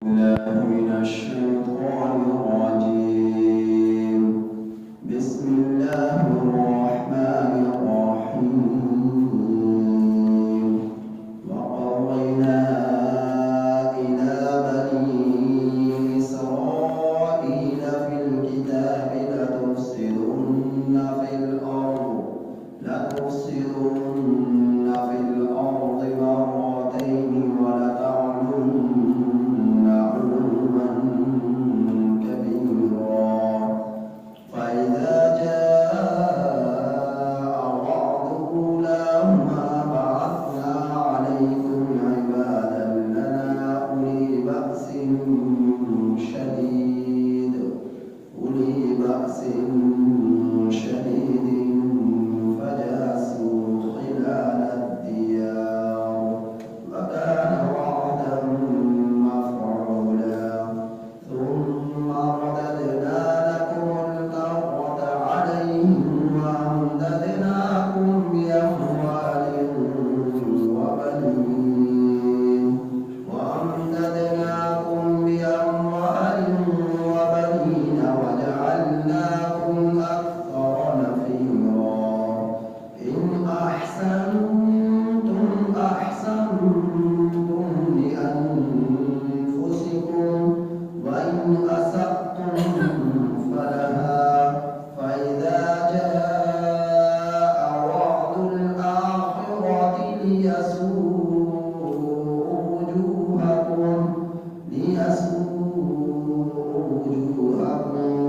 الله من الشيطان الرجيم. بسم الله الرحمن الرحيم. وقضينا إلى بني إسرائيل في الكتاب لتفسدن في الأرض مرتين ولتعلن علوا كبيرا. فإذا جاء وعد أولاهما بعثنا عليكم عبادا لنا أولي بأس شديد فجاسوا خلال الديار وكان وعدا مفعولا. ثم رددنا لكم الكرة عليهم وأمددناكم بأموال وبنين وجعلناكم أكثر نفيرا. إن أحسنتم لأنفسكم وإن أسأتم فلها. فإذا جاء وعد الآخرة ليسوءوا وجوهكم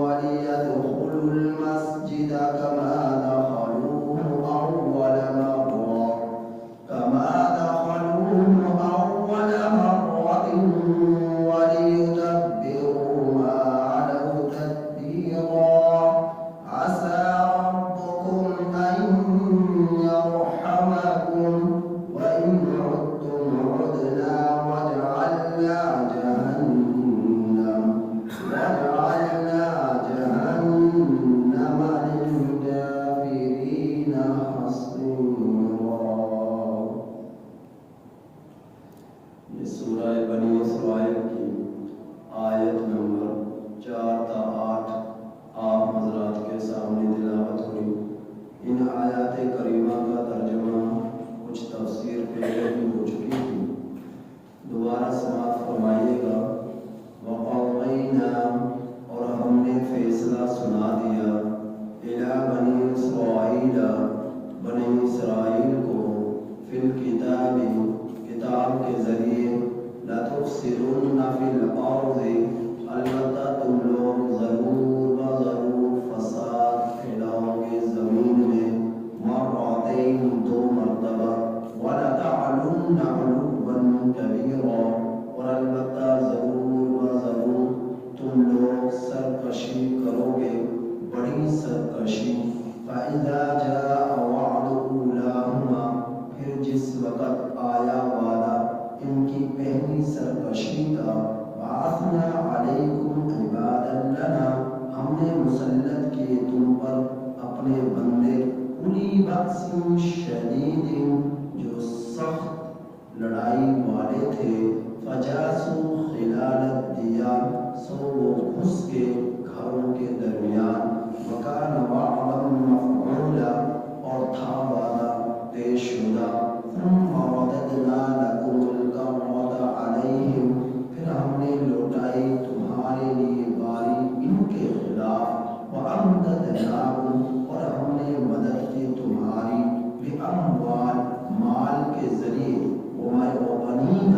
وليدخلوا المسجد كما دخلوه أول مرة وليتبروا ما علوا تتبيرا. عسى ربكم أن يرحمكم وإن عدتم عدنا وجعلنا جهنم للكافرين حصيرا. یہ سورہ بنی اسرائیل کی آیت نمبر 4 تا 8 آپ حضرات کے سامنے تلاوت ہوئی. ان آیات کریمہ کا ترجمہ کچھ تفسیر پہلے بھی ہو چکی تھی. دوبارہ سماعت فرمائیے گا. وقضینا، اور ہم نے فیصلہ سنا دیا، الی بنی اسرائیل، بنی اسرائیل کو، فی الکتاب، کتاب کے ذریعے، لتفسدن فی الارض، البتہ تم لوگ ضرور فساد پھیلاؤ گے زمین میں، مرتین، 2 مرتبہ، ولتعلن علوا کبیرا، اور البتہ ضرور تم لوگ سرکشی کرو گے، بڑی سرکشی. فإذا جاء وعد أولاهما، پھر جس وقت آیا وعدہ ان کی پہلی سرکشی کا، بعثنا علیکم عبادا لنا، ہم نے مسلط کیے تم پر اپنے بندے، اولی بأس شدید، جو سخت لڑائی والے تھے، فجاسوا خلال الدیار، سو وہ گھس کے گھروں کے درمیان، وکان وعدا مفعولا، اور تھا وعدہ پیش شدہ. ثم رددنا لکم الکرۃ علیہم، پھر ہم نے لوٹائی تمہارے لیے باری ان کے خلاف، وامددناکم، اور ہم نے مدد کی تمہاری، باموال، مال کے ذریعے، وبنین،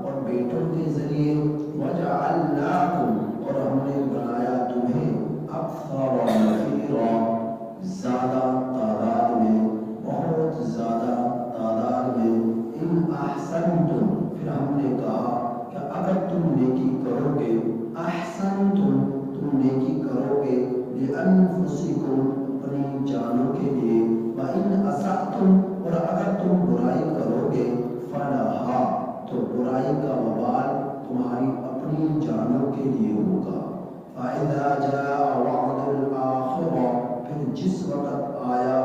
اور بیٹوں کے ذریعے، وجعلناکم، اور ہم نے بنایا تمہیں، اکثر نفیرا، زیادہ تعداد میں، بہت زیادہ تعداد میں. ان احسنتم، پھر ہم نے کہا کہ اگر تم نیکی کرو گے، احسنتم، تم نیکی کرو گے، لانفسکم، اپنی جانوں کے لیے، وان اسأتم، اور اگر تم برائی کرو گے، فلہا، تو برائی کا وبال تمہاری اپنی جانوں کے لیے ہوگا. فإذا جاء وعد الآخرة، پھر جس وقت آیا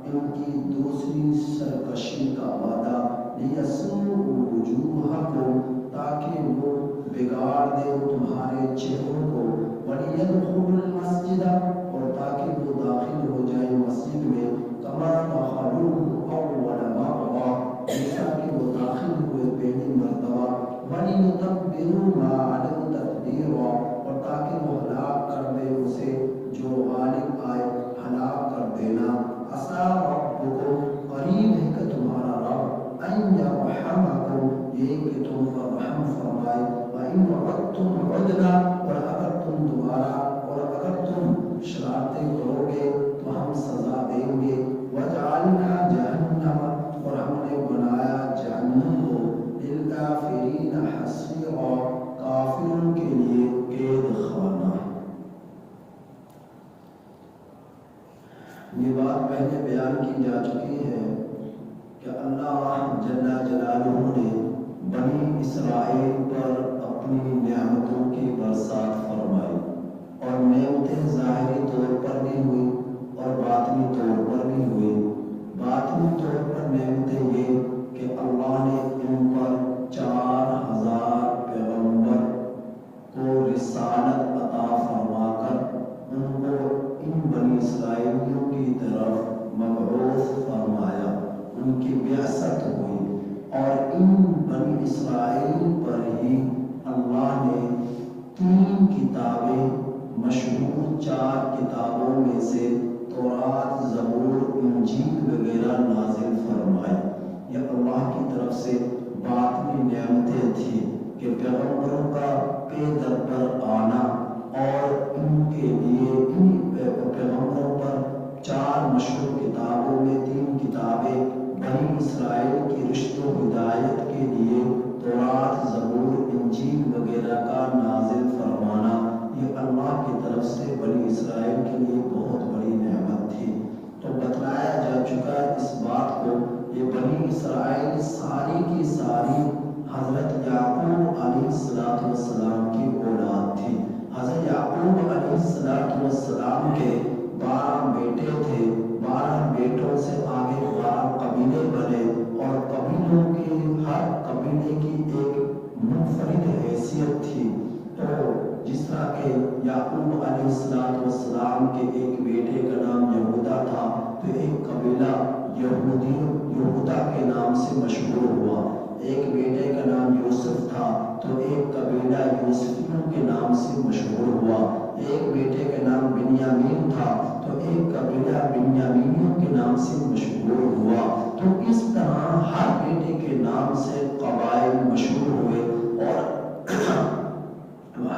ان کی دوسری سرکشی کا وعدہ، لیسوء وجوہکم، تاکہ وہ بگاڑ دے تمہارے چہروں کو، وَلِيَدْخُلُوا الْمَسْجِدَ اور تاکہ وہ داخل ہو جائیں مسجد میں، كَمَا دَخَلُوهُ أَوَّلَ مَرَّةٍ جیسا کہ وہ داخل ہوئے پہلی مرتبہ، وَلِيُتَبِّرُوا مَا عَلَوْا تَتْبِيرًا اور تاکہ وہ ہلاک کر دے اسے جو غالب آئے ہلاک کر دینا، عَسَىٰ رَبُّكُمْ قریب ہے کہ تمہارا رب، أَن يَرْحَمَكُمْ یہ کہ تم پر رحم فرمائے، وَإِنْ عُدْتُمْ عُدْنَا اور اگر تم شرارتیں کرو گے تو ہم سزا دیں گے، وَجَعَلْنَا جَهَنَّمَ اور ہم نے بنایا جہنم کو لِلْكَافِرِينَ حَصِيرًا کافروں کے لیے قید خانہ۔ یہ بات پہلے بیان کی جا چکی ہے کہ اللہ جل جلالہ نے بنی اسرائیل پر اپنی نعمتوں کی برسات فرمائی، اور نعمتیں ظاہری طور پر بھی ہوئی اور باطنی طور پر بھی ہوئی۔ باطنی طور پر نعمتیں یہ کہ اللہ نے ان پر 4000 پیغمبر کو رسالت عطا فرما کر ان کو ان بنی اسرائیلیوں کی طرف مبعوث فرمایا، ان کی بعثت ہوئی، اور ان بنی اسرائیل پر ہی اللہ نے 3 کتابیں مشہور 4 کتابوں میں سے تورات، زبور، انجیل وغیرہ نازل فرمائے۔ یہ اللہ کی طرف سے باطنی نعمتیں تھیں کہ پیغمبروں کا پے در پر آنا، اور ان کے لیے ان پیغمبروں پر 4 مشہور کتابوں میں 3 کتابیں بنی اسرائیل کی رشد و ہدایت کے لیے تورات، زبور، انجیل وغیرہ کا نازل فرمانا، یہ اللہ کی طرف سے بنی اسرائیل کے لیے بہت بڑی نعمت تھی۔ تو بتلایا جا چکا اس بات کو، یہ بنی اسرائیل ساری کی ساری حضرت یعقوب علیہ السلام کی اولاد تھی۔ حضرت یعقوب علیہ السلام کے 12 بیٹے تھے، 12 بیٹوں سے آگے 12 قبیلے بنے، اور قبیلوں کے ہر قبیلے کی ایک منفرد حیثیت تھی۔ تو جس طرح کہ یعقوب علیہ السلام کے ایک بیٹے کا نام یہودا تھا، تو ایک قبیلہ یہودا کے نام سے مشہور ہوا۔ ایک بیٹے کا نام یوسف تھا تو ایک قبیلہ یوسفیوں کے نام سے مشہور ہوا۔ ایک بیٹے کا نام بنیامین تھا تو ایک قبیلہ بنیامینیوں کے نام سے مشہور ہوا۔ تو اس طرح ہر بیٹے کے نام سے قبائل مشہور ہوئے، اور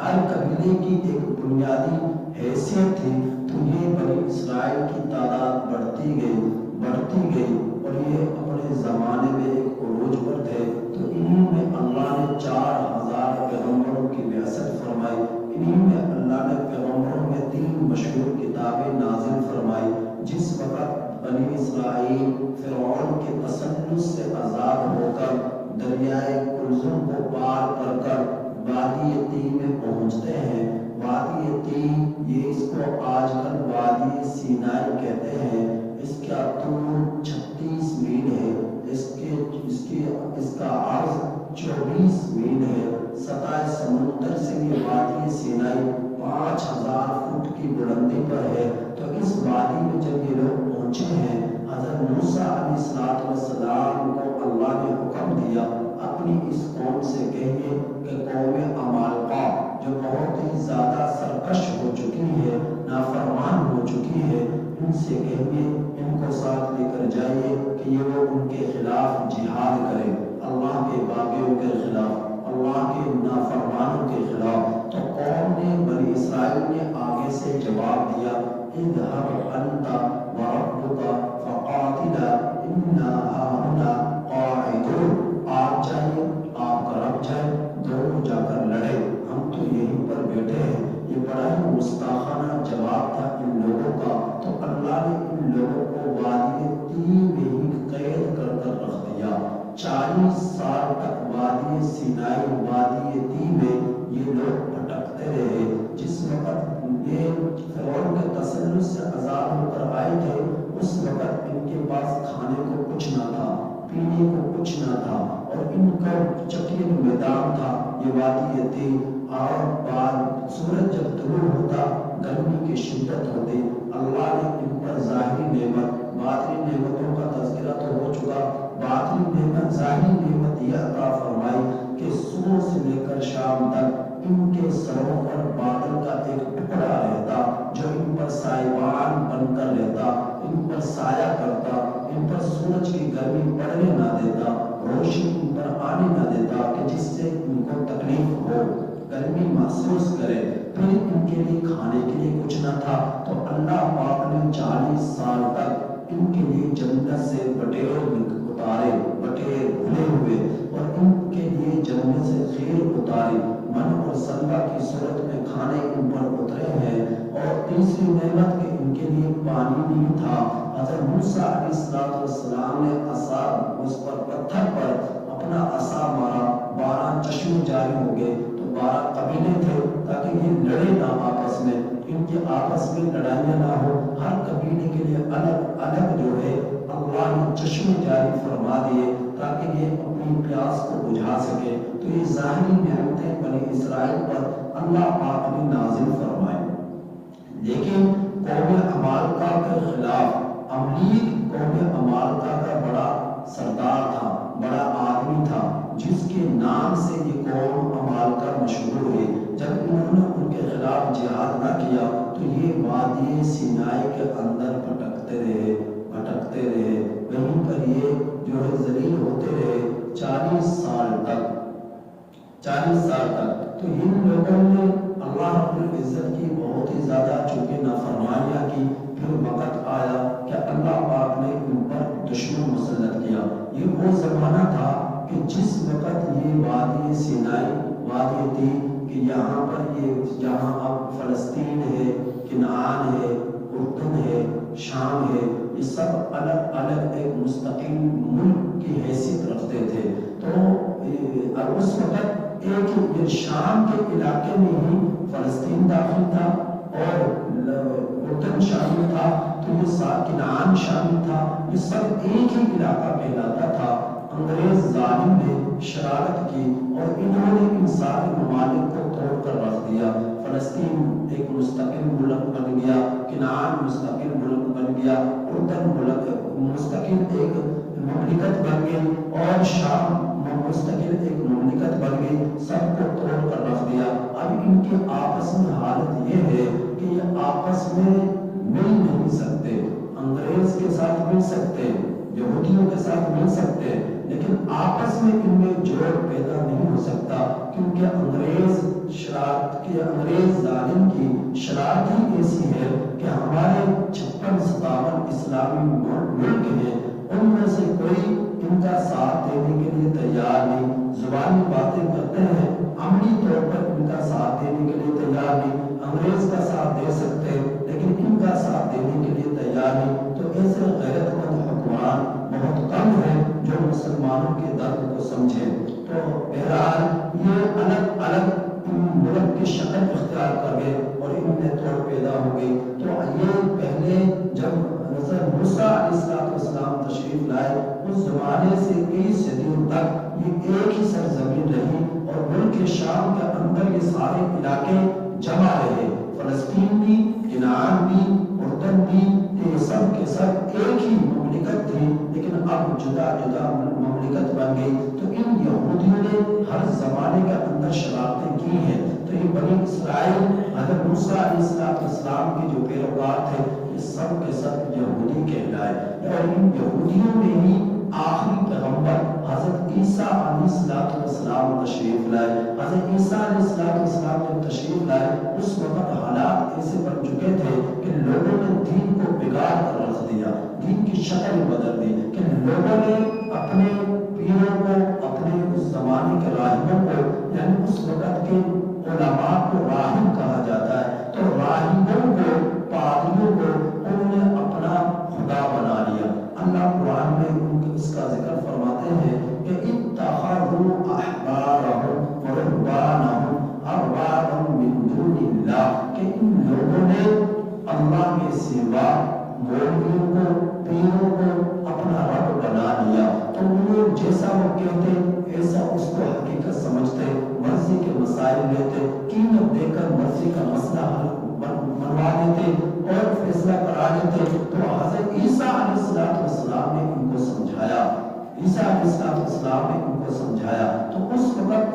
ہر قبیلے کی ایک بنیادی حیثیت تھی۔ تو یہ بنی اسرائیل کی تعداد بڑھتی گئی، اور یہ اپنے زمانے میں ایک عروج پر تھے۔ تو انہی میں اللہ نے 4000 پیغمبروں کی بعثت فرمائی، انہی میں اللہ نے پیغمبروں میں 3 مشہور کتابیں نازل فرمائی۔ جس وقت بنی اسرائیل فرعون کے تسلط سے آزاد ہو کر دریائے کلثوم کو پار کر کر وادی تیہ میں پہنچتے ہیں، وادی تیہ یہ اس کو آج کل وادی سینائی کہتے ہیں، اس کا طول 36 میل ہے، اس کا عرض 24 میل ہے، سطح سمندر سے یہ وادی سینائی 5000 فٹ کی بلندی پر ہے۔ تو اس وادی میں جب یہ لوگ پہنچے ہیں، حضرت موسیٰ علیہ السلام کو اللہ نے حکم دیا اپنی اس قوم سے کہیے کہ قوم عمالقہ جو بہت ہی زیادہ سرکش ہو چکی ہے، نافرمان ہو چکی ہے، ان سے کہیے ان کو ساتھ لے کر جائیے کہ یہ وہ ان کے خلاف جہاد کریں، اللہ کے باغیوں کے خلاف، اللہ کے نافرمانوں کے خلاف۔ تو قوم نے بنی اسرائیل نے آگے سے جواب دیا، اذهب انت وربك فقاتلا انا هاهنا قاعدون، آپ جائیے، آپ کا رب جائے، دونوں جا کر لڑے، ہم تو یہیں پر بیٹھے ہیں۔ یہ بڑا ہی مستاخانہ جواب تھا ان لوگوں کا۔ تو اللہ نے ان لوگوں کو وادی تیہ میں ہی قید کر کر رکھ دیا۔ 40 سال تک وادی سینائی، وادی تیہ میں یہ لوگ بھٹکتے رہے۔ جس وقت یہ فرعون کے تسلط سے آزاد ہو کر آئے تھے، اس وقت ان کے پاس کھانے کو کچھ نہ تھا، پینے کو کچھ نہ تھا اور ان کا چکین میدان تھا، یہ وادی تھی۔ اور بعد سورج جب طلوع ہوتا گرمی کی شدت ہوتی، اللہ نے ان پر ظاہری نعمت، باطنی نعمتوں کا تذکرہ تو ہو چکا، باطنی نعمت ظاہری نعمت یہ عطا فرمائی کہ صبح سے لے کر شام تک ان کے سروں پر بادل کا ایک ٹکڑا رہتا جو ان پر سائبان بن کر رہتا، ان پر سایہ کرتا، ان پر سورج کی گرمی پڑنے نہ دیتا، روشنی ان پر آنے نہ دیتا کہ جس سے ان کو تکلیف ہو، گرمی محسوس کرے۔ پھر ان کے لیے کھانے کے لیے کچھ نہ تھا تو اللہ پاک نے 40 سال تک ان کے لیے جنت سے بٹیر اتارے، بٹیر بھنے ہوئے، اور ان کے لیے جنت سے خیر اتاری، من اور سلوہ کی صورت میں کھانے ان پر اترے ہیں۔ اور تیسری نعمت کہ ان کے لیے پانی نہیں تھا، حضرت موسیٰ علیہ السلام نے عصا اس پر پتھر پر اپنا عصا مارا، 12 چشمے جاری ہو گئے، تو 12 قبیلے تھے تاکہ یہ لڑے نہ آپس میں، ان کے آپس میں لڑائیاں نہ ہو، ہر قبیلے کے لیے الگ الگ جو ہے اللہ نے چشمے جاری فرما دیے تاکہ یہ اپنی پیاس کو بجھا سکے۔ تو یہ ظاہری نعمتیں بنی اسرائیل پر اللہ پاک نے نازل فرمائے، لیکن قوم عمالقہ کے خلاف عملیق قوم عمالقہ کا بڑا سردار تھا، بڑا آدمی تھا جس کے نام سے یہ قوم عمالقہ مشہور ہوئی۔ جب انہوں نے ان کے خلاف جہاد نہ کیا تو یہ وادی سینائی کے اندر بھٹکتے رہے، وہیں پر یہ جو ہے ذلیل ہوتے رہے 40 سال تک۔ تو ان لوگوں نے اللہ رب العزت کی بہت ہی زیادہ چونکہ نافرمانیاں کی، پھر وقت آیا کہ اللہ پاک نے ان پر دشمن مسلط کیا۔ یہ وہ زمانہ تھا کہ جس وقت یہ وادی سینائی وادی تھی کہ یہاں پر جہاں اب فلسطین ہے، کنعان ہے، اردن ہے، شام ہے، یہ سب الگ الگ ایک مستقل ملک کی حیثیت رکھتے تھے۔ تو اس وقت ایک شام کے علاقے میں ہی فلسطین داخل تھا اور اردن شامل تھا، تو یہ کنعان شامل تھا، یہ سب ایک ہی علاقہ کہلاتا تھا۔ انگریز ظالم نے شرارت کی اور انہوں نے ان سارے ممالک کو توڑ کر رکھ دیا۔ فلسطین ایک مستقل ملک بن گیا، کنعان مستقل ملک بن گیا، اردن ملک مستقل ایک مملکت بن گئی، اور شام مستقل ایک مملکت بن گئی، سب کو توڑ کر رکھ دیا۔ اب ان کے آپس میں حالت یہ ہے کہ یہ آپس میں مل نہیں سکتے، انگریز کے ساتھ مل سکتے، یہودیوں کے ساتھ مل سکتے، لیکن آپس میں ان میں جوڑ پیدا نہیں ہو سکتا، کیونکہ انگریز ظالم کی شرارت ہی ایسی ہے کہ ہمارے 56-57 اسلامی ملک ہیں، ان میں سے کوئی ان کا ساتھ دینے کے لیے تیار نہیں، زبانی باتیں کرتے ہیں، عملی طور پر ان کا ساتھ دینے کے لیے تیار نہیں۔ انگریز کا ساتھ دے سکتے لیکن ان کا ساتھ دینے کے لیے تیار نہیں۔ تو ایسے غیرت مند حکمران بہت کم ہیں جو مسلمانوں کے درد کو سمجھیں۔ تو بہرحال یہ الگ الگ ملک کی شکل اختیار کر گئے اور ان میں توڑ پیدا ہو گئی۔ تو یہ پہلے جب حضرت موسیٰ علیہ السلام تشریف لائے، اس زمانے سے کئی صدیوں تک یہ ایک ہی سرزمین رہی اور ملک شام کے اندر یہ سارے علاقے جمع رہے، فلسطین بھی، کنعان بھی، اردن بھی، یہ سب کے سب ایک ہی مملکت تھی، لیکن اب جدا جدا مملکت بن گئی۔ تو ان یہودیوں نے ہر زمانے کے اندر شرارتیں کی ہیں۔ تو یہ بنی اسرائیل حضرت موسیٰ علیہ السلام کے جو پیروکار تھے یہ سب کے سب یہودی کہلائے، اور ان یہودیوں میں ہی آخری پیغمبر حضرت عیسیٰ علیہ السلام تشریف لائے۔ حضرت عیسیٰ علیہ السلام جب تشریف لائے اس وقت حالات ایسے بن چکے تھے کہ لوگوں نے دین کو بگاڑ کر رکھ دیا، دین کی شکل بدل دی، کہ لوگوں نے اپنے پیروں کو، اپنے اس زمانے کے راہبوں کو، یعنی اس وقت کے علماء کو راہب کہا جاتا ہے، تو راہبوں کو، پادریوں کو انہوں نے اپنا خدا بنا لیا۔ اللہ قرآن میں اس کا ذکر فرماتے ہیں کہ اتخذوا احبارهم ورهبانهم اربابا من دون اللہ، کہ ان لوگوں نے اللہ کے سوا مولویوں کو، پیروں کو اپنا رب بنا لیا۔ تو انہوں وہ کہتے، ایسا اس کو حقیقت سمجھتے، مرضی کے مسائل لیتے، قیمت دے کر مرضی کا مسئلہ حل منوا لیتے اور فیصلہ کرا لیتے. تو حضرت عیسیٰ علیہ السلام نے ان کو سمجھایا، عیسیٰ علیہ السلام نے ان کو سمجھایا. تو اس وقت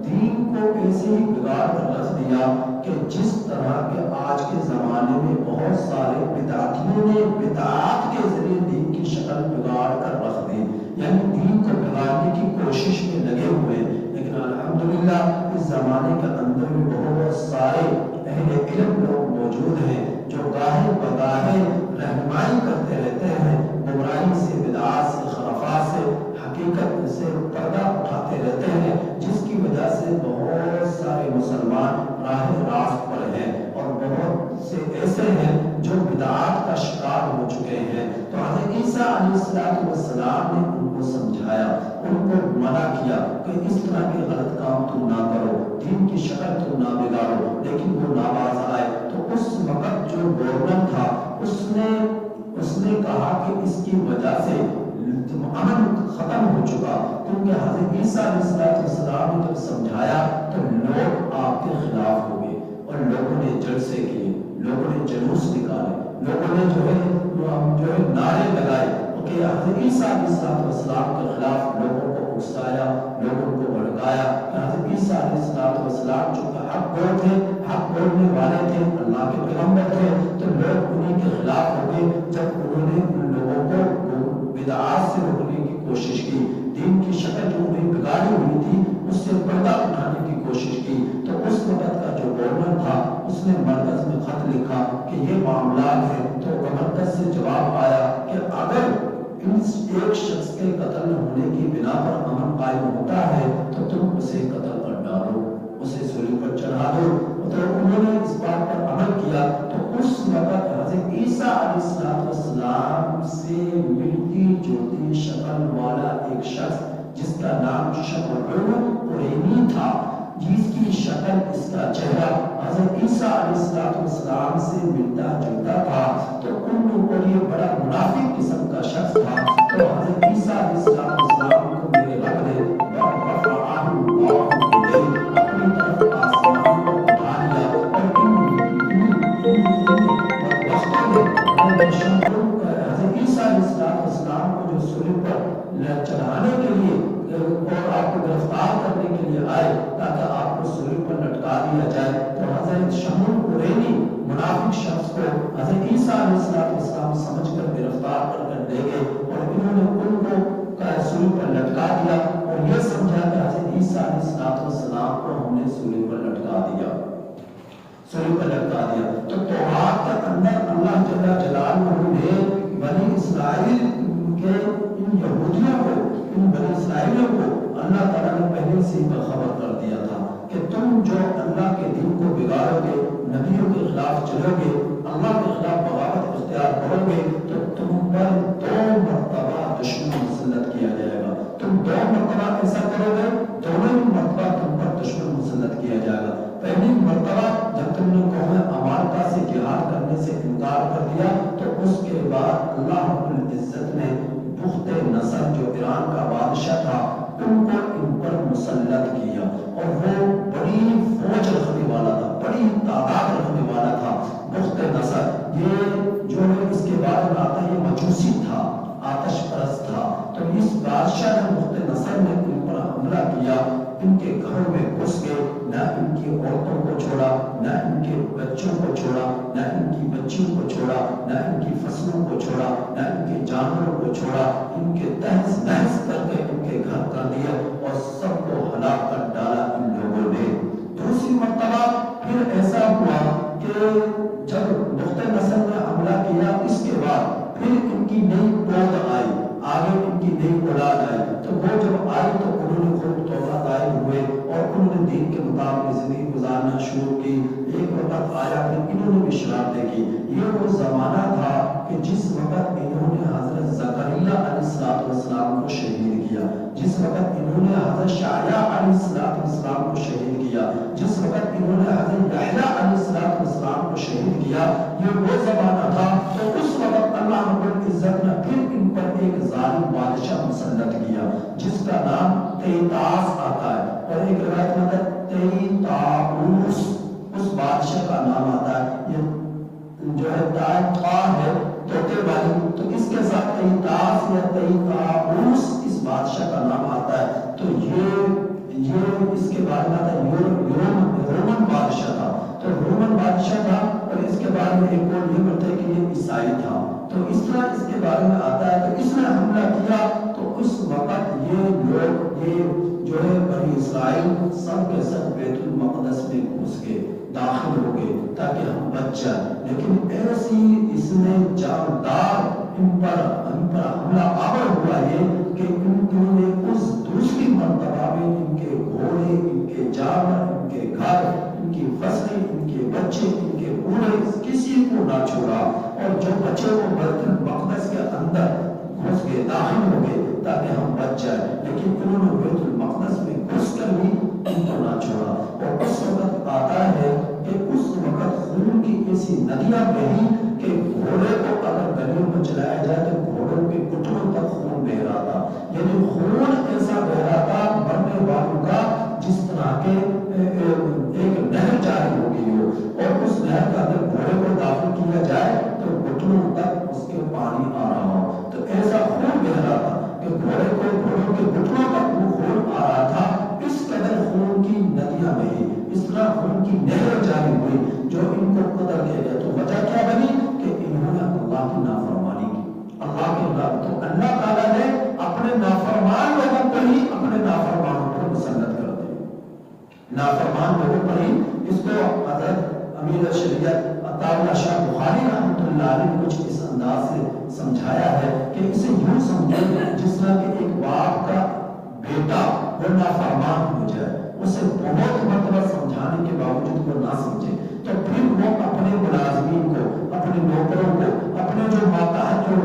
دین کو ایسے ہی بگاڑ کر رکھ دیا کہ جس طرح کے آج کے زمانے میں بہت سارے بدعتیوں نے بدعات کے ذریعے دین کی شکل بگاڑ کر رکھ دی، یعنی دین کو بگاڑنے کی کوشش میں لگے ہوئے. لیکن الحمدللہ اس زمانے کے اندر بھی بہت سارے اہل علم لوگ موجود ہیں جو گاہے بگاہے رہنمائی کرتے رہتے ہیں، گمراہی سے، بدعات سے، خرافات سے، حقیقت سے پردہ اٹھاتے رہتے ہیں، جس کی وجہ سے بہت سارے مسلمان راہ راست پر ہیں اور بہت سے ایسے ہیں جو بدعات کا شکار ہو چکے ہیں. تو حضرت عیسیٰ علیہ السلام نے ان کو سمجھایا، ان کو منع کیا کہ اس طرح کے غلط کام تم نہ کرو، دین کی شکل تم نہ بگاڑو. لیکن وہ ناباز آئے. تو اس وقت جو گورنر تھا اس نے کہا کہ اس کی وجہ سے امن ختم ہو چکا، کیونکہ حضرت عیسیٰ علیہ السلام نے جب سمجھایا تو لوگ آپ کے خلاف ہو گئے اور لوگوں نے جلسے کیے، لوگوں نے جلوس نکالے، لوگوں نے جو ہے نعرے لگائے کہ حضرت عیسیٰ علیہ السلام کے خلاف لوگوں کو اکسایا، لوگوں کو بھڑکایا. حضرت عیسیٰ علیہ السلام جو کہ حق گو تھے، حق بولنے والے تھے، اللہ کے پیغمبر تھے، تو لوگ انہیں کے خلاف ہو گئے. جب انہوں نے ان لوگوں کو بدعات سے روکنے کی کوشش کی، دین کی شکل جو انہیں بگاڑی ہوئی تھی اس سے پردہ اٹھانے کی کوشش کی، تو اس وقت کا جو گورنر تھا اس نے مرکز میں خط لکھا کہ یہ معاملات ہیں. تو مرکز سے جواب آیا کہ اگر ایک شخص کے قتل ہونے کی بنا پر امن قائم ہوتا ہے تو تم اسے قتل کر ڈالو، اسے سولی پر چڑھا دو. تو انہوں نے اس بات پر عمل کیا. تو اس وقت حضرت عیسیٰ علیہ السلام سے ملتی جلتی شکل والا ایک شخص جس کا نام شمعون قرینی تھا، جس کی شکل، اس کا چہرہ حضرت عیسیٰ علیہ السلام سے ملتا جلتا تھا، تو ان لوگوں یہ بڑا منافق قسم کا شخص تھا. تو حضرت عیسیٰ علیہ السلام کو میرے رب نے رفعہ اللہ الیہ اپنی طرف آسمان پر اٹھا لیا اور حضرت عیسیٰ علیہ السلام کو جو صلیب پر چڑھانے کے لیے اور آپ کو گرفتار کرنے کے لیے آئے تاکہ آپ کو صلیب پر لٹکا دیا جائے، تو حضرت شمعون قرینی منافق شخص کو حضرت عیسیٰ علیہ السلام سمجھ کر گرفتار کر لے گئے اور انہوں نے ان کو صلیب پر لٹکا دیا اور یہ سمجھا کہ حضرت عیسیٰ علیہ السلام کو ہم نے صلیب پر لٹکا دیا، صلیب پر لٹکا دیا. تو توراۃ کے اندر اللہ جل جلالہ نے بنی اسرائیل کے ان یہودیوں کو، ان بنی اسرائیلیوں کو اللہ تعالیٰ نے پہلے سے باخبر کر دیا تھا کہ تم جو اللہ کے دین کو بگاڑو گے، نبیوں کے خلاف چلو گے، اللہ کے خلاف بغاوت اختیار کرو گے، تو تم پر 2 مرتبہ دشمن مسلط کیا جائے گا. تم 2 مرتبہ ایسا کرو گے، دونوں مرتبہ تم پر دشمن مسلط کیا جائے گا. پہلی مرتبہ جب تم نے قوم عمالقہ سے جہاد کرنے سے انکار کر دیا تو اس کے بعد اللہ رب العزت نے بخت نصر جو ایران کا بادشاہ تھا ان کو ان پر مسلط کیا، اور وہ بڑی فوج رکھنے والا تھا، بڑی تعداد رکھنے والا تھا. بخت نصر یہ جو ہے اس کے بعد میں آتا ہے، یہ مجوسی تھا، آتش پرست تھا. تو اس بادشاہ نے بخت نصر نے ان پر حملہ کیا، ان کے گھروں میں گھس گئے، نہ ان کی عورتوں کو چھوڑا، نہ ان کے بچوں کو چھوڑا، نہ ان کی بچیوں کو چھوڑا، نہ ان کی فصلوں کو چھوڑا، نہ ان کے جانوروں کو چھوڑا. ان کے تہس نہس کر کے ان کے گھر کر دیا اور سب کو ہلاک کر ڈالا ان لوگوں نے. دوسری مرتبہ پھر ایسا ہوا کہ جب بخت نصر نے حملہ کیا اس کے بعد پھر ان کی نئی پود آئی، آگے ان کی نئی اولاد آئی. تو وہ جب آئی تو انہوں نے خود توبہ طائب ہوئے اور انہوں نے دین کے مطابق زندگی گزارنا شروع کی. ایک وقت آیا کہ انہوں نے بھی شرارتیں کی. یہ وہ زمانہ تھا کہ جس وقت انہوں نے حضرت زکریا علیہ السلام کو شہید کیا، جس وقت انہوں نے حضرت شعیہ علیہ السلام کو شہید کیا، جس وقت انہوں نے حضرت یحییٰ علیہ السلام کو شہید کیا. یہ وہ زمانہ تھا. تو اس وقت اللہ رب العزت نے پھر ان پر ایک ظالم بادشاہ مسلط کیا جس کا ایک روایت میں آتا ہے تیطاؤس، اس بادشاہ کا نام آتا ہے، یہ جو ہے تا ہے توتے والی، تو اس کے ساتھ تیطاس یا تیطاؤس اس بادشاہ کا نام آتا ہے۔ تو یہ اس کے بارے میں آتا ہے رومن بادشاہ تھا، تو رومن بادشاہ تھا، اور اس کے بارے میں ایک اور یہ بتا ہے کہ یہ عیسائی تھا۔ تو اس طرح اس کے بارے میں آتا ہے، تو اس نے حملہ کیا، تو اس وقت یہ لوگ جو ہے بنی اسرائیل سب کے سب بیت المقدس میں گھس کے داخل ہو گئے تاکہ ہم بچ جائیں، لیکن ایسی اس نے جاندار ان پر حملہ آور ہوا ہے کہ انہوں نے اس دوسری مرتبہ میں ان کے گھوڑے، ان کے جانور، ان کے گھر، ان کی فصلیں، ان کے بچے، ان کے بوڑھے کسی کو نہ چھوڑا، اور جو بچے وہ بیت المقدس کے اندر گھس گئے، داخل ہو گئے تاکہ ہم بچ جائیں، لیکن انہوں نے بیت المقدس میں گھس کر بھی ان کو نہ چھوڑا۔ اور اس وقت آتا ہے کہ اس وقت خون کی ایسی ندیاں بہی کہ گھوڑے کو اگر گلیوں میں چلایا جائے تو گھوڑوں کے گھٹنوں تک خون بہ رہا تھا، یعنی خون ایسا بہ رہا تھا مرنے والوں کا جس طرح کے ایک نہر جاری ہو گئی ہو، اور اس نہر کا اگر گھوڑے کو داخل کیا جائے تو گھٹنوں تک اس کے پانی آ رہا ہو، تو ایسا خون بہ رہا تھا کہ گھوڑوں کے گھٹنوں تک وہ خون آ رہا تھا۔ اس قدر خون کی ندیاں بہی، اس طرح خون کی نہر جاری ہوئی جو ان کو قتل کیا گیا۔ تو وجہ کیا بنی کہ انہوں نے اللہ کی نافرمانی کی، اللہ کے رب، تو اللہ تعالیٰ نے اپنے نافرمان لوگوں کو ہی اپنے نافرمانوں پر مسلط کر دیا، نافرمان لوگوں پر ہی۔ اس کو حضرت امیر شریعت عطا اللہ شاہ بخاری رحمۃ اللہ علیہ نے کچھ اس انداز سے سمجھایا ہے کہ اسے یوں سمجھیں جس طرح کہ ایک باپ کا بیٹا وہ نافرمان ہو جائے، اسے بہت مرتبہ سمجھانے کے باوجود وہ نہ سمجھے، تو پھر وہ اپنے ملازمین کو، اپنے نوکروں کو، اپنے جو ماتحت جو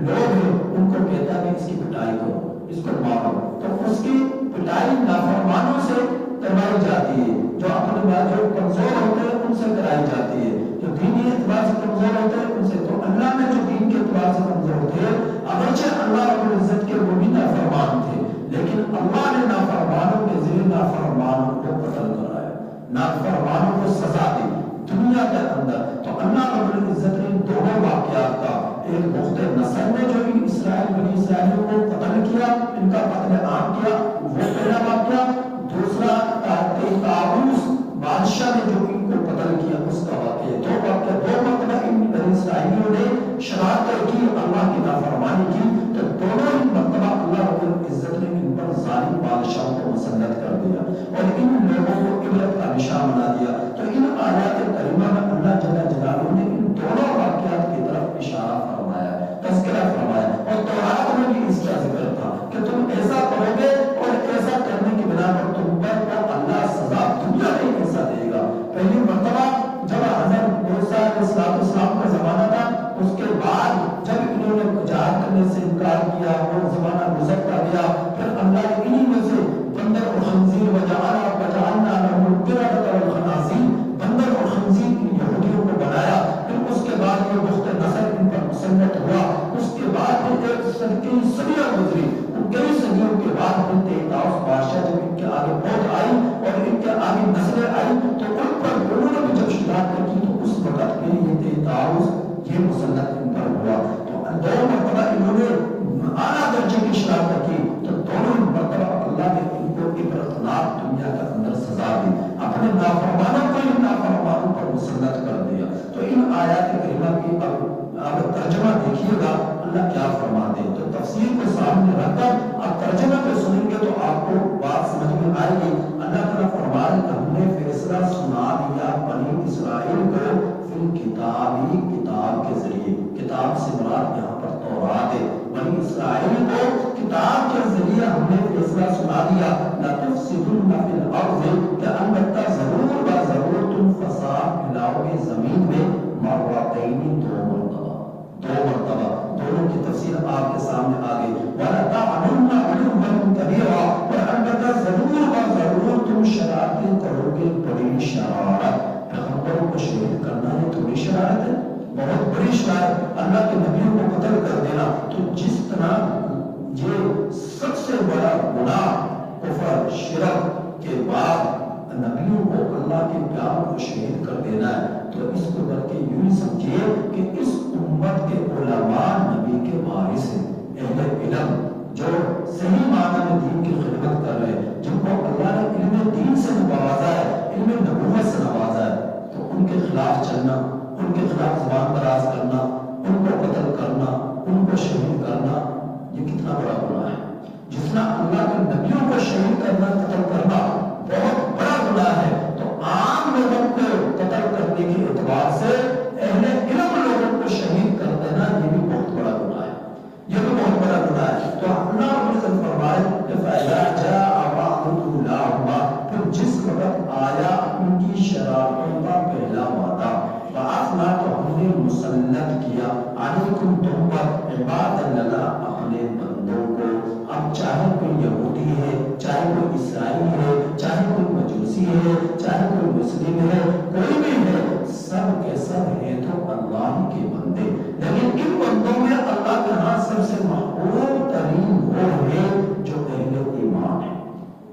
لوگ ہیں ان کو کہتا ہے کہ اس کی پٹائی کرو، اس کو مارو، تو اس کی پٹائی نافرمانوں سے کروائی جاتی ہے، جو اپنے جو کمزور ہوتے ہیں ان سے کرائی جاتی ہے، جو دینی اعتبار سے کمزور ہوتے ہیں ان سے۔ تو اللہ میں جو دین کے اعتبار سے کمزور ہوتے ہیں، اگرچہ اللہ رب العزت کے وہ بھی نافرمان تھے، لیکن اللہ نے نافرمانوں کے ذریعے نافرمانوں کو قتل کرایا، نافرمانوں کو سزا دی دنیا کے اندر۔ تو اللہ رب العزت نے دونوں واقعات کا، ایک بخت نصر نے جو بنی اسرائیلیوں کو قتل کیا، ان کا قتل عام کیا، وہ پہلا واقعہ، دوسرا تیطاؤس بادشاہ نے جو ان کو قتل کیا اس کا واقعہ۔ دو مرتبہ ان بنی اسرائیلیوں نے شرارت کی، اللہ کی نافرمانی کی، تو دونوں ہی مرتبہ اللہ رب العزت نے ان پر ظالم بادشاہوں کو مسلط کر دیا اور ان لوگوں کو عبرت کا نشان بنا دیا۔ تو ان آیات کریمہ میں اللہ جل جلالہ نے ان دونوں واقعات کی طرف اشارہ فرمایا، تذکرہ فرمایا، اور تورات میں بھی اس کا ذکر تھا کہ تم ایسا کرو گے اور ایسا کرنے کی بنا پر تم پر اللہ سزا دنیا میں ایسا دے گا۔ پہلی مرتبہ جب حضرت موسیٰ علیہ السلام کا زمانہ تھا، اس کے بعد جب انہوں نے جہاد کرنے سے انکار کیا، وہ زمانہ گزرتا گیا، پھر اللہ نے انہی میں سے بندر اور خنزیر وجعلنا لهم القردة والخنازیر، بندر اور خنزیر ان یہودیوں کو بنایا۔ پھر اس کے بعد یہ بخت نصر ان پر مسلط ہوا، اس کے بعد پھر کئی صدیاں گزری، کئی صدیوں کے بعد پھر تیطاؤس بادشاہ جب ان کے آگے پہنچ آئی اور ان کے آگے نسلیں آئی تو ان پر لوگوں نے بھی جب شرارت کی تو اس وقت پھر یہ تیطاؤس یہ مسلط ان پر ہوا۔ تو دو مرتبہ انہوں نے اعلیٰ درجے کی شرارت کی، تو دونوں مرتبہ اللہ نے ان کو عبرتناک دنیا کے اندر سزا دی، اپنے نافرمانوں کو ان نافرمانوں پر مسلط کر دیا۔ تو ان آیات کریمہ کی اب ترجمہ دیکھیے گا اللہ کیا فرماتے ہیں، تو تفسیر کو سامنے رکھ کر آپ ترجمہ کو سنیں گے تو آپ کو بات سمجھ میں آئے گی۔ اللہ تعالیٰ فرما رہے کہ ہم نے فیصلہ سنا دیا بنی اسرائیل کو فی الکتابی، کتاب کے ذریعے، کتاب سے مراد یہاں پر تورات ہے، بنی اسرائیل کو کتاب کے ذریعے ہم نے فیصلہ سنا دیا لَتُفْسِدُنَّ فِي الْأَرْضِ، کہ البتہ ضرور با ضرور تم فساد پھیلاؤ گے زمین میں، مرتین، دو مرتبہ، دونوں کی تفسیر آپ کے سامنے آ گئی، وَلَتَعْلُنَّ عُلُوًّا كَبِيرًا، اور البتہ ضرور با ضرور تم شرارتیں کرو گے، بڑی شرارت۔ پیغمبروں کو شہید کرنا یہ تھوڑی شرارت ہے، بہت بڑی شرارت، اللہ کے نبیوں کو قتل کر دینا۔ تو جس طرح یہ سب سے بڑا گناہ کفر، شرک کے بعد نبیوں کو اللہ کے پیام کو شہید کر دینا ہے، تو اس کو بلکہ یوں ہی سمجھیے کہ اس امت کے علماء نبی کے وارث ہیں، اہل علم جو صحیح معنی میں دین کی خدمت کر رہے ہیں، جن کو اللہ نے علم دین سے نوازا ہے، علم نبوت سے نوازا ہے، تو ان کے خلاف چلنا، ان کے خلاف زبان دراز کرنا، ان کو قتل کرنا، ان کو شہید کرنا، یہ کتنا بڑا گناہ ہے۔ جتنا اللہ کے نبیوں کو شہید کرنا، قتل کرنا بہت بڑا گناہ ہے، تو عام لوگوں کو قتل کرنے کے اعتبار سے اہل علم لوگوں کو شہید کر دینا یہ بھی بہت بڑا گناہ ہے، یہ بھی بہت بڑا گناہ ہے۔ تو اللہ رب العزت فرمائے کہ فَإِذَا جَاءَ وَعْدُ أُولَاهُمَا، پھر جس وقت آیا ان کی شرارتوں کا پہلا وعدہ، وَأَخْنَا، تو ہم نے مسلط کیا، عَلَيْكُمْ تم پر، عباد لنا، اپنے بندوں کو۔ اب چاہے کوئی یہودی ہے، چاہے کوئی عیسائی ہے، چاہے کوئی مجوسی ہے، چاہے کوئی مسلم ہے، کوئی بھی ہے، سب کے سب ہیں تو اللہ ہی کے بندے، لیکن ان بندوں میں اللہ کے ہاں سب سے محبوب ترین وہ ہے جو اہل ایمان ہے،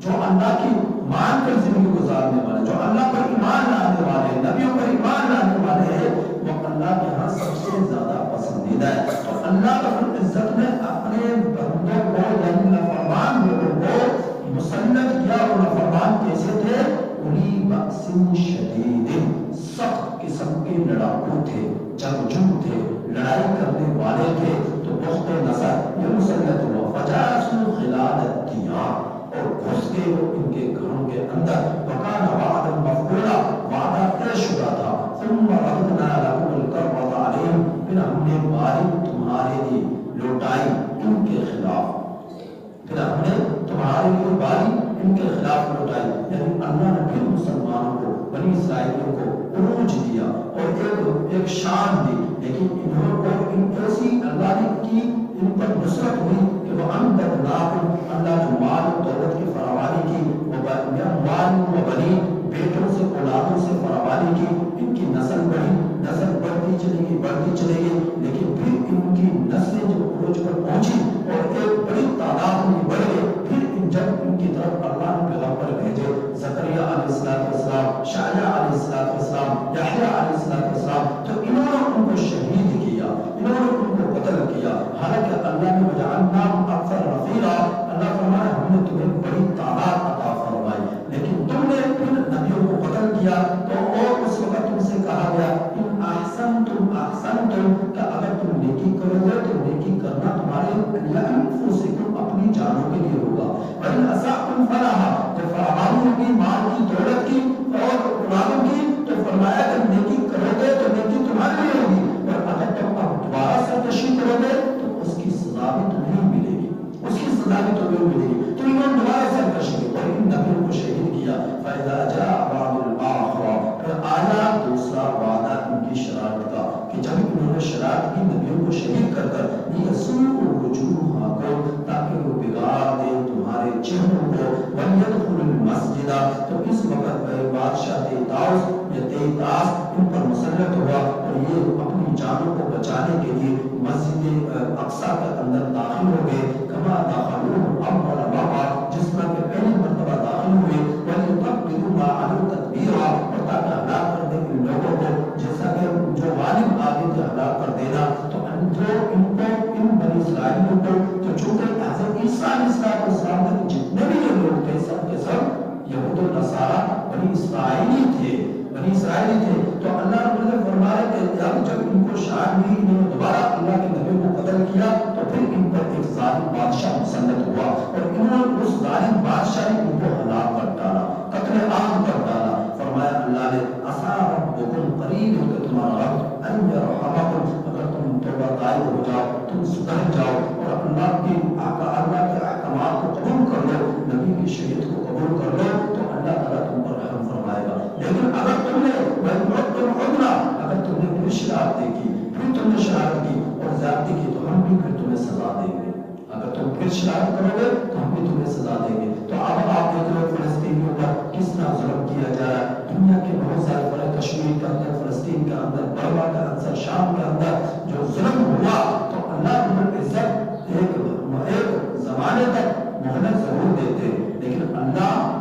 جو اللہ کی مان کر زندگی گزارنے والے، جو اللہ پر ایمان لانے والے، نبیوں پر ایمان لانے والے ہیں، وہ اللہ کے ہاں سب سے زیادہ پسندیدہ ہے۔ تو اللہ رب العزت نے اپنے بندوں کو یعنی نافرمان لوگوں کو مسلط کیا، اور نافرمان کیسے تھے؟ اولی بأس شدید، سخت قسم کے لڑاکو تھے، جنگجو تھے، لڑائی کرنے والے تھے، تو بخت نظر یہ مسلط ہوا، فجاسوا خلال الدیار، اور گھس گئے وہ ان کے گھروں کے اندر، وکان وعدا مفعولا، وعدہ طے شدہ تھا، ثم ردنا لهم الکرة علیہم، پھر ہم نے باری تمہارے لیے لوٹائی ان کے خلاف، پھر ہم نے تمہارے لیے باری ان کے خلاف لوٹائی، یعنی اللہ نے پھر مسلمانوں کو، بنی اسرائیلیوں کو عروج دیا اور ایک شان دی، لیکن انہوں کو ان ایسی اللہ نے کی ان پر نصرت ہوئی کہ وہ امددناکم، اللہ جو مال و دولت کی فراوانی کی، مال و بنی، بیٹوں سے اولادوں سے فراوانی کی، ان کی نسل بڑھی، نسل بڑھتی چلی گئی، بڑھتی چلی گئی، لیکن پھر ان کی نسلیں جب عروج پر پہنچی اور ایک بڑی تعداد میں بڑھ گئے، پھر جب ان کی طرف اللہ نے پیغمبر بھیجے، زکریا علیہ السلام، شعیع علیہ السلام، یحییٰ علیہ السلام، تو انہوں نے ان کو شہید کیا، انہوں نے ان کو قتل کیا، حالانکہ اللہ نے وجعلناہم اکثر رفیقا، اللہ فرمایا ہم نے تمہیں بڑی تعداد عطا فرمائی، لیکن تم نے پھر نبیوں کو قتل کیا، تو اور اس وقت تم سے کہا گیا ان احسنتم احسنتم، کہ اگر تم نیکی کرو گے تو نیکی کرنا تمہارے لانفسکم، اپنی جانوں کے لیے ہوگا، وَإِنْ أَسَأْتُمْ فَلَهَا، جب فراوانی ہوگی مال کی، دولت کی اور اولادوں کی، تو فرمایا کہ نیکی کرو گے تو نیکی تمہارے لیے ہوگی، اور اگر تم اب دوبارہ سرکشی کرو گے تو اس کی سزا بھی تمہیں ملے گی، اس کی سزا بھی تمہیں ملے گی، تو انہوں نے دوبارہ سرکشی کی اور ان نبیوں کو شہید کیا۔ فَإِذَا جَاءَ وَعْدُ الْآخِرَةِ، پھر آیا دوسرا وعدہ ان کی شرارت کا، کہ جب انہوں نے شرارت کی نبیوں کو شہید کر کر، لِيَسُوءُوا وُجُوهَكُمْ، تاکہ وہ بگاڑ دیں تمہارے چہروں کو، وَلْيَدْخُلُوا الْمَسْجِدَ، تو اس وقت بادشاہ تیتاس یا تیتاس ان پر مسلط ہوا، اور یہ اپنی جانوں کو بچانے کے لیے مسجد اقصیٰ کے اندر داخل ہو گئے، کما دخلوہ اول مرہ، جس طرح کہ پہلی مرتبہ داخل ہوئے، وَلْيُتَبِّرُوا مَا عَلَوْا تَتْبِيرًا، اور تاکہ ہلاک کر دیں ان لوگوں کو جیسا کہ جو غالب آگے تھے ہلاک کر دینا، تو جو ان کو ان بنی اسرائیلیوں کو، تو چونکہ حضرت عیسیٰ علیہ السلام تک جتنے بھی لوگ تھے سب کے سب یہود و نصارہ بنی اسرائیلی تھے، بنی اسرائیلی تھے، تو اللہ رب العزت فرما رہے کہ اب جب ان کو شان ہوئی، انہوں نے دوبارہ اللہ کے نبی کو قتل کیا، تو پھر ان پر ایک ظالم بادشاہ مسلط ہوا، اور انہوں نے اس ظالم بادشاہ نے ان کو ہلاک کر ڈالا، قتل عام کر ڈالا۔ فرمایا اللہ نے عسیٰ ربکم، قریب ہے کہ تمہارا رب ان یرحمکم، اگر تم توبہ طائب ہو جاؤ، تم سدھر جاؤ اور اللہ کے احکامات کو قبول کر لو، نبی کی شریعت کو قبول کر لو، تو اللہ تعالیٰ تم پر رحم فرمائے گا۔ لیکن اگر تم نے اگر تم نے پھر شرارتیں کی، پھر تم نے شرارت کی اور زیادتی کی، تو ہم بھی پھر تمہیں سزا دیں گے، اگر تم پھر شرارت کرو گے تو ہم بھی تمہیں سزا دیں گے۔ تو اب آپ دیکھ رہے فلسطینیوں پر کس طرح ظلم کیا جا رہا ہے، دنیا کے بہت سارے فرق، کشمیر کے اندر، فلسطین کے اندر، برما کے اندر، شام کے اندر جو ظلم ہوا، تو اللہ رب العزت ایک زمانے تک مہلت ضرور دیتے، لیکن اللہ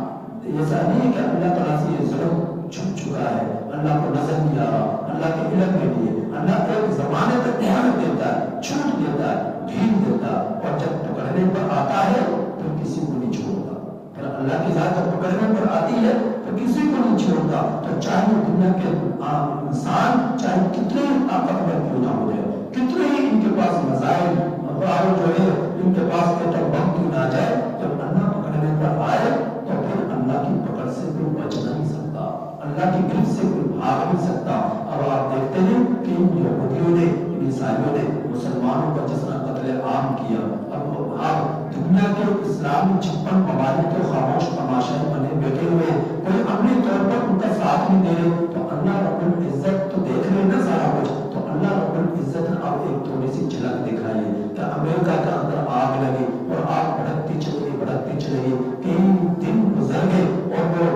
ایسا نہیں ہے کہ اللہ تعالیٰ سے یہ ظلم چھپ چکا ہے، اللہ کو نظر نہیں آ رہا، اللہ کے علم میں نہیں ہے۔ اللہ ایک زمانے تک احمد دیتا ہے، چھوٹ دیتا ہے، ڈھیل دیتا ہے، اور جب پکڑنے پر آتا ہے تو کسی کو نہیں چھوڑتا۔ پھر اللہ کی ذات جب پکڑنے پر آتی ہے تو کسی کو نہیں چھوڑتا۔ تو چاہے دنیا کے انسان چاہے کتنے طاقتور کیوں نہ ہو جائے، کتنے ہی ان کے پاس مسائل جو ہے ان کے پاس ایٹم بم کیوں نہ جائے، جب اللہ پکڑنے پر آئے تو پھر اللہ کی پکڑ سے کوئی بچ نہیں سکتا، اللہ کی گرفت سے کوئی بھاگ نہیں سکتا۔ اب آپ دیکھتے ہیں کہ ان یہودیوں نے، ان عیسائیوں نے مسلمانوں کا جس طرح قتل عام کیا، اب دنیا کے اسلامی 56 ممالک تو خاموش تماشائی بنے بیٹھے ہوئے، کوئی عملی طور پر ان کا ساتھ نہیں دے رہے، تو اللہ رب العزت تو دیکھ رہے نا سارا کچھ، تو اللہ رب العزت نے اب ایک تھوڑی سی جھلک دکھائی کہ امریکہ کے اندر آگ لگی اور آگ بھڑکتی چلی گئی، بھڑکتی چلی گئی، کئی دن گزر گئے اور وہ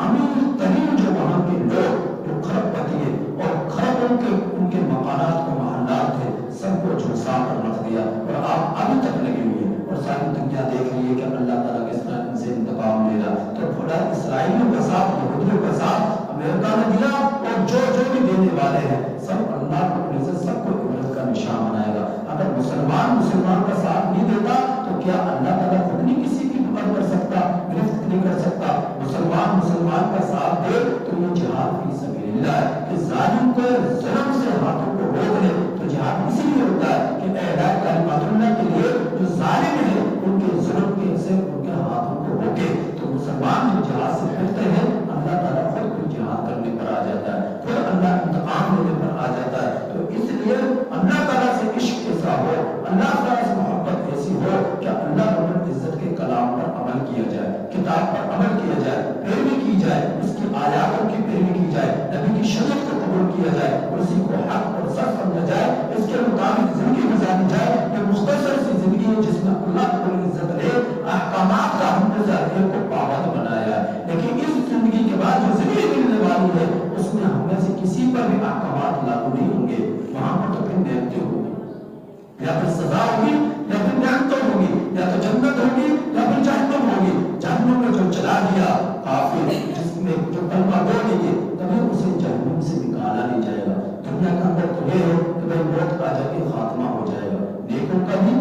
امیر ترین جو وہاں کے لوگ جو کھرب پتی ہے اور کھرب ان کے مکانات و محلات تھے سب کو جھلسا کر رکھ دیا، اور آگ ابھی تک لگی ہوئی ہے، اور ساری دنیا دیکھ رہی ہے کہ اللہ تعالیٰ کس طرح ان سے انتقام لے رہا۔ تو تھوڑا اسرائیلیوں کا ساتھ، یہودیوں کا ساتھ امریکہ نے دیا، اور جو بھی دینے والے ہیں سب اللہ کو سب کو عبرت کا نشان بنائے گا۔ اگر مسلمان کا ساتھ نہیں دیتا تو کیا اللہ تعالیٰ خود نہیں کسی کی پکڑ کر سکتا، گرفت نہیں کر سکتا؟ مسلمان کا ساتھ دے تو یہ جہاد فی سبیل اللہ ہے کہ ظالم کو ظلم سے ہاتھوں کو روک لے۔ تو جہاد اسی لیے ہوتا ہے کہ اعلاء کلمات اللہ کے لیے جو ظالم ہے ان کے ظلم کے سے ان کے ہاتھوں کو روکے۔ تو مسلمان جو جہاد سے پھرتے ہیں اللہ تعالیٰ خود کو جہاد کرنے پر آ جاتا ہے، پھر اللہ انتقام لینے پر آ جاتا ہے۔ تو اس لیے اللہ تعالیٰ سے عشق ایسا ہو، اللہ تعالیٰ سے محبت ایسی ہو کہ اللہ رب العزت کے کلام پر عمل کیا جائے، کتاب پر عمل کیا جائے، پیروی کی جائے، اس کی آیاتوں کی پیروی کی جائے، نبی کی شریعت کو قبول کیا جائے، اسی کو حق اور سچ سمجھا جائے، اس کے مطابق زندگی گزاری جائے۔ یہ مختصر سی زندگی ہے جس میں اللہ رب العزت نے احکامات کا ہم نے ظاہر کو پابند بنایا ہے، لیکن اس زندگی کے بعد جو زندگی ملنے والی ہے اس میں ہم میں سے کسی پر بھی احکامات لاگو نہیں ہوں گے۔ وہاں پر تو پھر نعمتیں ہوگی، یا پھر سزا ہوگی، یا پھر نعمتیں ہوگی، یا تو جنت ہوگی یا پھر جہنم ہوگی۔ جہنم میں جو چلا گیا کافر، جس میں جو کلمہ بول دیے، کبھی اسے جہنم سے نکالا نہیں جائے گا۔ دنیا کے اندر تو یہ ہے کہ بھائی موت آ جا کے خاتمہ ہو جائے گا، نیکوں کا بھی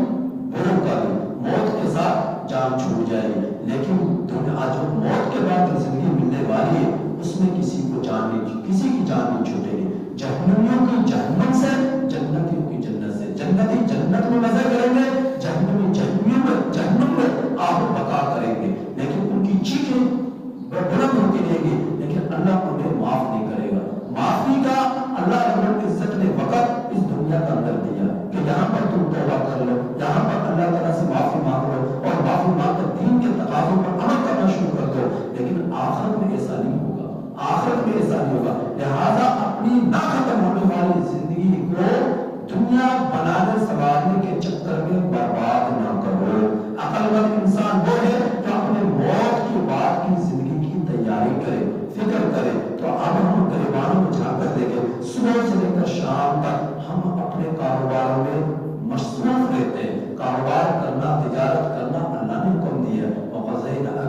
بروں کا بھی، موت کے ساتھ جان چھوٹ جائے گی، لیکن دنیا جو موت کے بعد جو زندگی ملنے والی ہے اس میں کسی کی جان نہیں چھوٹے گی۔ جہنمیوں کی جہنم سے، جنتیوں کی جنت سے، جنتی جنت میں مزے کریں گے، جہنمی جہنم میں آب و بقا کریں گے، لیکن ان کی چیخیں بلند ہوتی رہیں گی، لیکن اللہ انہیں معاف نہیں کرے گا۔ معافی کا اللہ رب العزت نے وقت اس دنیا کا اندر دیا کہ یہاں پر تم توبہ کر لو، یہاں پر اللہ تعالیٰ سے معافی مانگ لو، اور معافی مانگ کر دین کے تقاضوں پر عمل کرنا شروع کر دو، لیکن آخرت میں ایسا نہیں ہوگا، آخرت میں ایسا نہیں ہوگا۔ لہذا اپنی نہ ختم ہونے والی زندگی کو دنیا بنانے سنوارنے کے چکر میں برباد نہ کرو۔ عقل مند انسان وہ ہے جو اپنے موت کے بعد کی زندگی کی تیاری کرے، فکر کرے۔ تو اب ہم گریبانوں میں جا کر دیکھیں، صبح سے لے کر شام تک ہم اپنے کاروباروں میں مصروف رہتے ہیں۔ کاروبار کرنا، تجارت کرنا اللہ نے حکم دیا،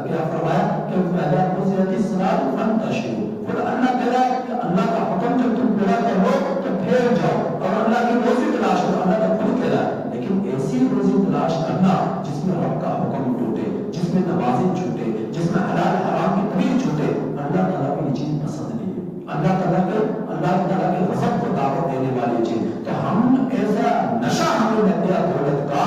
کیا فرمایا کہ فَإِذَا قُضِيَتِ الصَّلَاةُ فَانتَشِرُوا۔ پھر اللہ کہہ رہا ہے کہ اللہ کا حکم جب تم پورا کرو تو پھیر جاؤ اور اللہ کی روزی تلاش کرو۔ اللہ کا خود کہہ رہا ہے، لیکن ایسی روزی تلاش کرنا جس میں رب کا حکم ٹوٹے، جس میں نمازیں چھوٹے، جس میں حلال حرام کی تمیز چھوٹے، اللہ تعالیٰ کو یہ چیز پسند نہیں ہے۔ اللہ تعالیٰ کے غضب کو دعوت دینے والی چیز۔ تو ہم ایسا نشہ ہمیں لگ گیا دولت کا،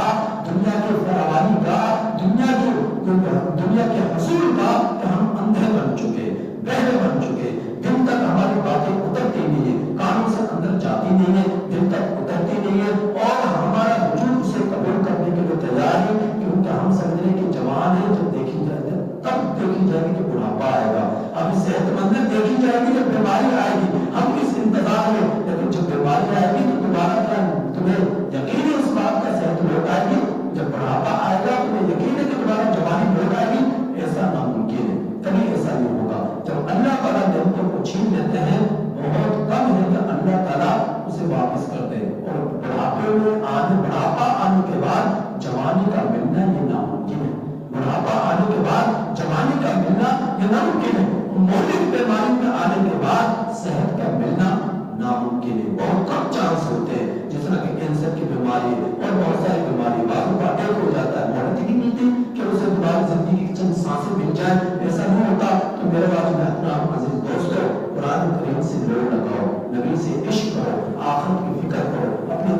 دنیا کے فراوانی کا، دنیا کے حصول کا، کہ ہم اندھے بن چکے، بہرے بن چکے۔ دل تک ہماری باتیں اترتی نہیں ہے، کانوں سے اندر جاتی نہیں ہے، دل تک اترتی نہیں ہے، اور ہمارا وجود اسے قبول کرنے کے لیے تیار ہے، کیونکہ ہم سمجھ رہے کہ جوان ہے جب دیکھی جائے گی، تب دیکھی جائے گی کہ بڑھاپا آئے گا، ابھی صحت مند دیکھی جائے گی جب بیماری آئے گی، ہم اس انتظار میں، لیکن جب بیماری آئے گی تو دوبارہ کیا تمہیں یقین ہے اس بات کا، صحت لوٹ آئے گی، جب بڑھاپا آئے گا تمہیں یقین ہے کہ دوبارہ جوانی لوٹ آئے گی۔ ایسا ناممکن ہے، کبھی ایسا نہیں ہوگا۔ جب اللہ تعالیٰ نعمتوں کو چھین لیتے ہیں، بہت کم ہے کہ اللہ تعالیٰ اسے واپس کر دے، اور بڑھاپا آنے کے بعد جوانی کا ملنا یہ ناممکن ہے۔ بڑھاپا آنے کے بعد جوانی کا ملنا یہ یہ ناممکن ہے. مہلک بیماری میں آنے کے بعد صحت کا ملنا ناممکن ہے. بہت کم چانس ہوتے ہیں. جس طرح کہ کینسر کی بیماری اور بہت ساری بیماری بعض کا اٹیک ہو جاتا ہے, مہلت ہی نہیں ملتی کہ اسے دوبارہ زندگی کی چند سانسیں مل جائیں. ایسا نہیں ہوتا. تو میرے بات میں اپنا عزیز دوستو, قرآن کریم سے لوگ لگاؤ, نبی سے عشق کرو, آخرت کی فکر کرو, اپنے